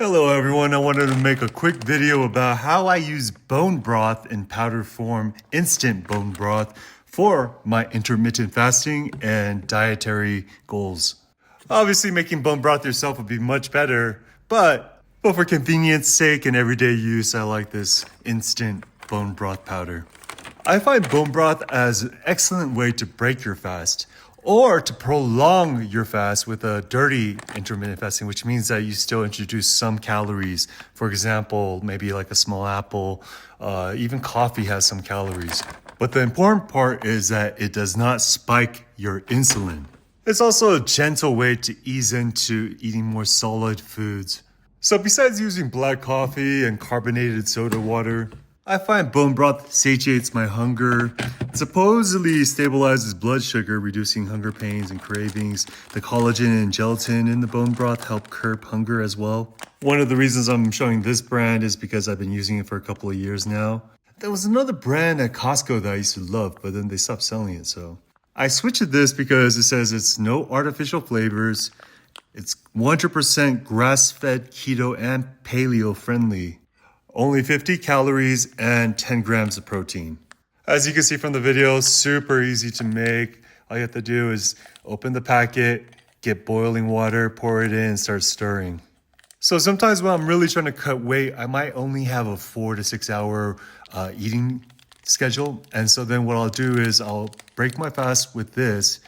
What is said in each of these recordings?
Hello everyone, I wanted to make a quick video about how I use bone broth in powder form, instant bone broth, for my intermittent fasting and dietary goals. Obviously making bone broth yourself would be much better, but for convenience sake and everyday use, I like this instant bone broth powder. I find bone broth as an excellent way to break your fast or to prolong your fast with a dirty intermittent fasting, which means that you still introduce some calories. For example, maybe like a small apple, even coffee has some calories. But the important part is that it does not spike your insulin. It's also a gentle way to ease into eating more solid foods. So besides using black coffee and carbonated soda water, I find bone broth satiates my hunger. It supposedly stabilizes blood sugar, reducing hunger pains and cravings. The collagen and gelatin in the bone broth help curb hunger as well. One of the reasons I'm showing this brand is because I've been using it for a couple of years now. There was another brand at Costco that I used to love, but then they stopped selling it, so I switched to this because it says it's no artificial flavors. It's 100% grass-fed, keto, and paleo friendly. Only 50 calories and 10 grams of protein. As you can see from the video, super easy to make. All you have to do is open the packet, get boiling water, pour it in, and start stirring. So sometimes when I'm really trying to cut weight, I might only have a 4 to 6 hour eating schedule. And so then what I'll do is I'll break my fast with this,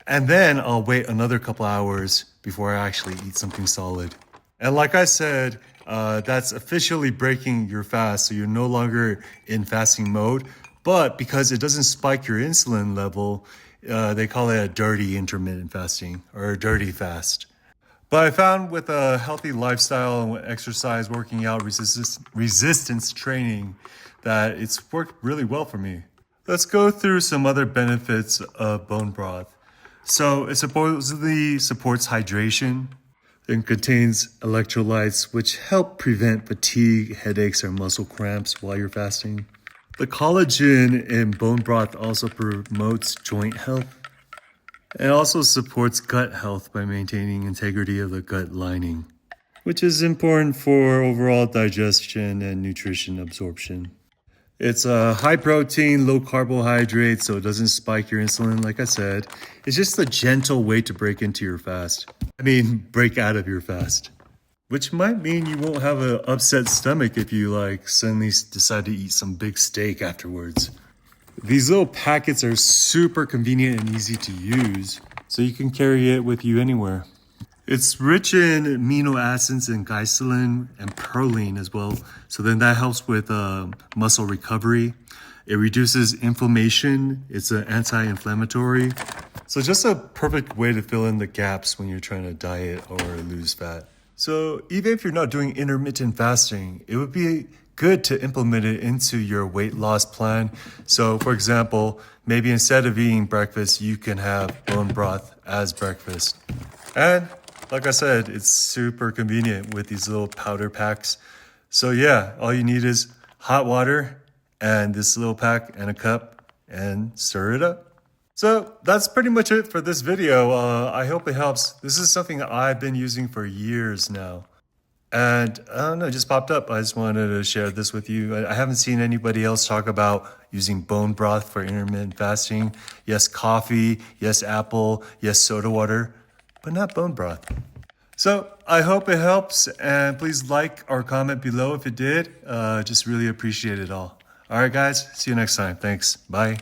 and then I'll wait another couple hours before I actually eat something solid. And like I said, that's officially breaking your fast, so you're no longer in fasting mode. But because it doesn't spike your insulin level, they call it a dirty intermittent fasting or a dirty fast. But I found with a healthy lifestyle and exercise, working out, resistance training, that it's worked really well for me. Let's go through some other benefits of bone broth. So it supposedly supports hydration. It contains electrolytes which help prevent fatigue, headaches, or muscle cramps while you're fasting. The collagen in bone broth also promotes joint health. It also supports gut health by maintaining integrity of the gut lining, which is important for overall digestion and nutrition absorption. It's a high protein, low carbohydrate, so it doesn't spike your insulin, like I said. It's just a gentle way to break into your fast. Break out of your fast. Which might mean you won't have an upset stomach if you suddenly decide to eat some big steak afterwards. These little packets are super convenient and easy to use, so you can carry it with you anywhere. It's rich in amino acids and glycine and proline as well. So then that helps with muscle recovery. It reduces inflammation. It's an anti-inflammatory. So just a perfect way to fill in the gaps when you're trying to diet or lose fat. So even if you're not doing intermittent fasting, it would be good to implement it into your weight loss plan. So for example, maybe instead of eating breakfast, you can have bone broth as breakfast. And like I said, it's super convenient with these little powder packs. So yeah, all you need is hot water and this little pack and a cup and stir it up. So that's pretty much it for this video. I hope it helps. This is something that I've been using for years now. And I don't know, it just popped up. I just wanted to share this with you. I haven't seen anybody else talk about using bone broth for intermittent fasting. Yes, coffee. Yes, apple. Yes, soda water. But not bone broth. So I hope it helps, and please like or comment below if it did. Just really appreciate it all. All right, guys, see you next time. Thanks. Bye.